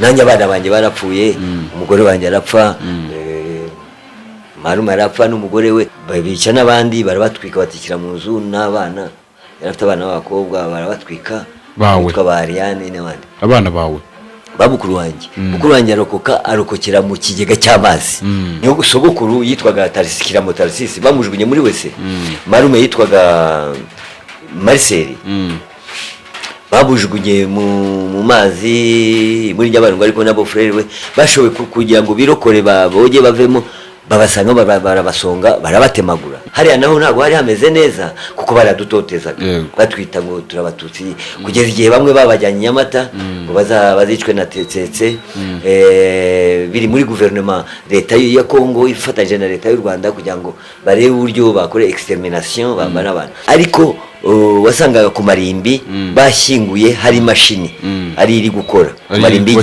nanjye abana banjye barapfuye, umugore wanjye arapfa, marume arapfa n'umugore we, bica n'abandi barabatwika batikira mu nzu n'abana, yarafite abana b'abakobwa barabatwika bitwa ba Ariane n'abandi. Abana bawe? Babukuru wanjye, bukuru wanjye arokokera mu kigega cy'amazi. Niyo sogokuru yitwaga Tarisisi bamujugunye muri wese. Marume yitwaga Marcel. Babujugunye mu mazi muri Nyabarongo, ariko nabo frere we bashoboye kugira ngo birokore boge bavemo, babasanga barabasonga barabatemagura. Hariya naho ntabwo hari hameze neza kuko baradutotezaga, batwita ngo turabatutsi, kugeza igihe bamwe babajyanye Nyamata ngo bazicwe na Tsetse. Biri muri guverinoma leta ya Kongo ifatanyije na leta y'u Rwanda kugira ngo barebe uburyo bakore extermination bambara abantu, ariko wasangaga ku marimbi bashyinguye hari imashini ari iri gukora ku marimbi.